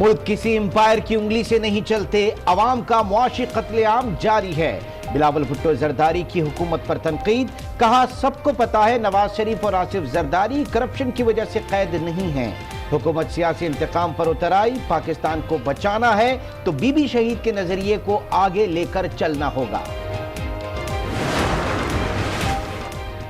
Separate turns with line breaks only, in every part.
मुल्क किसी एम्पायर की उंगली से नहीं चलते, अवाम का मुआशी कत्लेआम जारी है। बिलावल भुट्टो जरदारी की हुकूमत पर तनकीद, कहा सबको पता है नवाज शरीफ और आसिफ जरदारी करप्शन की वजह से कैद नहीं हैं। हुकूमत सियासी इंतकाम पर उतर आई, पाकिस्तान को बचाना है तो बीबी शहीद के नजरिए को आगे लेकर चलना होगा।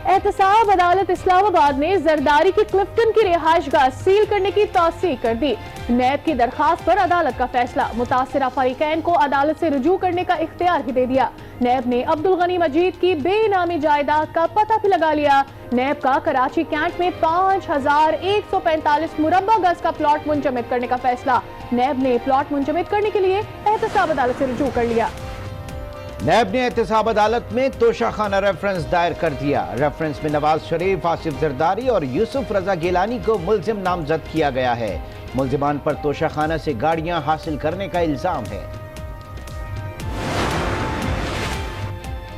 एहतसाब अदालत इस्लामाबाद ने जरदारी की क्लिफ्टन की रिहाइशगाह सील करने की तौसीक कर दी। नैब की दरखास्त पर अदालत का फैसला, मुतासिरा फरीकैन को अदालत से रुजू करने का इख्तियार भी दे दिया। नैब ने अब्दुल गनी मजीद की बेनामी जायदाद का पता भी लगा लिया। नैब का कराची कैंट में 5145 मुरब्बा गज का प्लॉट मुंजमद करने का फैसला। नैब ने प्लॉट मुंजमद करने के लिए एहतसाब अदालत से रुजू कर लिया।
नैब ने एहतसाब अदालत में तोशाखाना रेफरेंस दायर कर दिया। रेफरेंस में नवाज शरीफ, आसिफ जरदारी और यूसुफ रजा गिलानी को मुल्जिम नामजद किया गया है। मुल्जिमान पर तोशाखाना से गाड़ियां हासिल करने का इल्जाम है।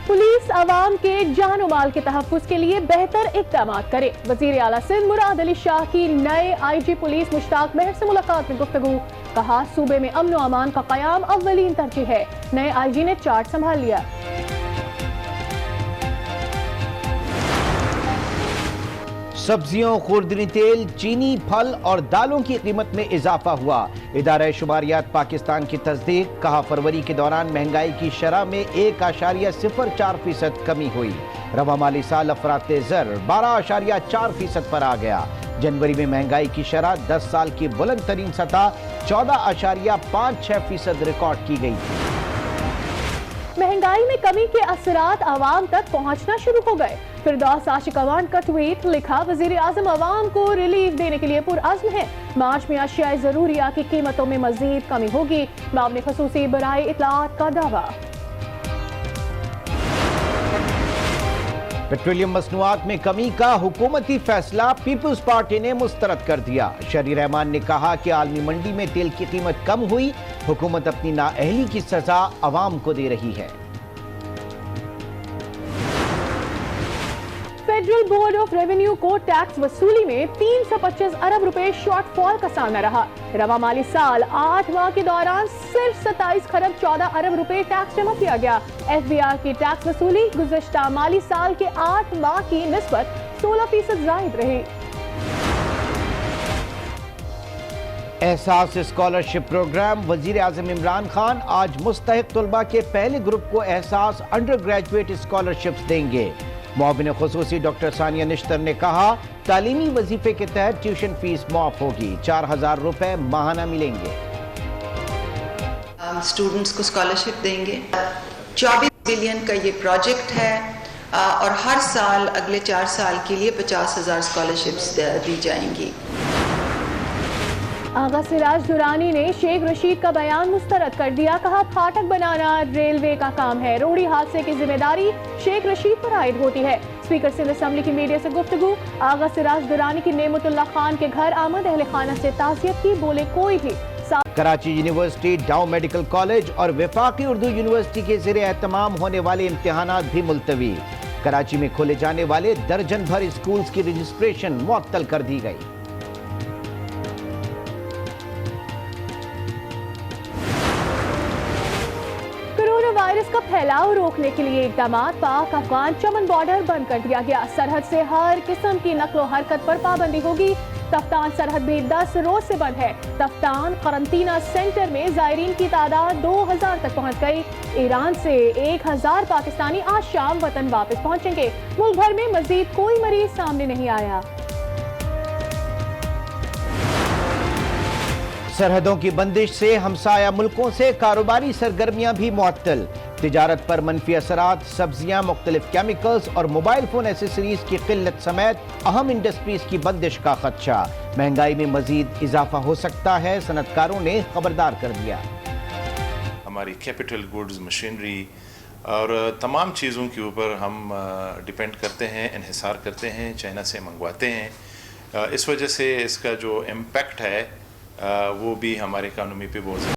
पुलिस अवाम के जान और माल के तहफ़्फ़ुज़ के लिए बेहतर इक़दामात करे। वज़ीर आला सिंध मुराद अली शाह की नए IG पुलिस मुश्ताक महर से मुलाकात में गुफ्तगू, कहा सूबे में अमन और अमान का क़याम अव्वलीन तरजीह है। नए IG ने चार्ज संभाल लिया।
सब्जियों, खुर्दनी तेल, चीनी, फल और दालों की कीमत में इजाफा हुआ। इदारा शुमारियात पाकिस्तान की तस्दीक, कहा फरवरी के दौरान महंगाई की शरह में 1.04% कमी हुई। रवा माली साल अफराते ज़र 12.4% पर आ गया। जनवरी में महंगाई की शरह 10 साल की बुलंद तरीन सतह 14.56% रिकॉर्ड की गई थी।
महंगाई में कमी के असरात अवाम तक पहुंचना शुरू हो गए। फिरदौस आशिक अवान का ट्वीट, लिखा वजीर आजम अवाम को रिलीफ देने के लिए पुरअज़्म है। मार्च में अशियाए ज़रूरिया की कीमतों में मजीद कमी होगी। मामले खसूसी बराए इत्तलाआत का दावा।
पेट्रोलियम मसनूआत में कमी का हुकूमती फैसला पीपल्स पार्टी ने मुस्तरद कर दिया। शहरी रहमान ने कहा कि आलमी मंडी में तेल की कीमत कम हुई, हुकूमत अपनी नाअहली की सजा अवाम को दे रही है।
फेडरल बोर्ड ऑफ रेवेन्यू को टैक्स वसूली में 325 अरब रुपए शॉर्टफॉल का सामना रहा। रवा माली साल 8 माह के दौरान सिर्फ 27 खरब 14 अरब रुपए टैक्स जमा किया गया। FBR की टैक्स वसूली गुज़श्ता माली साल के 8 माह की निस्बत 16% ज़ायद रही।
एहसास स्कॉलरशिप प्रोग्राम, वजीर आज़म इमरान खान आज मुस्तहिक तलबा के पहले ग्रुप को एहसास अंडर ग्रेजुएट स्कॉलरशिप्स देंगे। मुआविन खुसूसी डॉक्टर सानिया निश्तर ने कहा तालीमी वजीफे के तहत ट्यूशन फीस माफ होगी, 4000 रुपए माहाना मिलेंगे।
स्टूडेंट्स को स्कॉलरशिप देंगे। 24 बिलियन का ये प्रोजेक्ट है और हर साल अगले 4 साल के लिए 50,000 स्कॉलरशिप्स दी जाएंगी।
आगा सिराज दुरानी ने शेख रशीद का बयान मुस्तरद कर दिया, कहा फाटक बनाना रेलवे का काम है, रोहड़ी हादसे की जिम्मेदारी शेख रशीद पर आयद होती है। स्पीकर सिंध असेंबली की मीडिया से गुफ्तगू, आगा सिराज दुरानी की नेमतुल्लाह खान के घर आमद अहले खाना से ताज़ियत की, बोले कोई भी।
कराची यूनिवर्सिटी, डाउ मेडिकल कॉलेज और वफाकी उर्दू यूनिवर्सिटी के ज़ेरे एहतमाम होने वाले इम्तिहानात भी मुलतवी। कराची में खोले जाने वाले दर्जन भर स्कूल्स की रजिस्ट्रेशन मुअत्तल कर दी गई।
वायरस का फैलाव रोकने के लिए इक़दामात, पाक अफगान चमन बॉर्डर बंद कर दिया गया। सरहद से हर किस्म की नक्लो हरकत पर पाबंदी होगी। तफ्तान सरहद भी 10 रोज से बंद है। तफ्तान करंटीना सेंटर में जायरीन की तादाद 2000 तक पहुंच गई। ईरान से 1000 पाकिस्तानी आज शाम वतन वापस पहुंचेंगे। मुल्क भर में मजीद कोई मरीज सामने नहीं आया।
सरहदों की बंदिश से हमसाया मुल्कों से कारोबारी सरगर्मियां भी मुअत्तल। तिजारत पर मनफी असरात, सब्जियां, मुख्तलिफ केमिकल्स और मोबाइल फोन एसेसरीज की किल्लत समेत अहम इंडस्ट्रीज की बंदिश का खदशा। महंगाई में मजीद इजाफा हो सकता है, सनतकारों ने खबरदार कर दिया।
हमारी कैपिटल गुड्स, मशीनरी और तमाम चीज़ों के ऊपर हम डिपेंड करते हैं, इन्हिसार करते हैं, चाइना से मंगवाते हैं। इस वजह से इसका जो इम्पैक्ट है वो भी हमारे इकानमी पे बहुत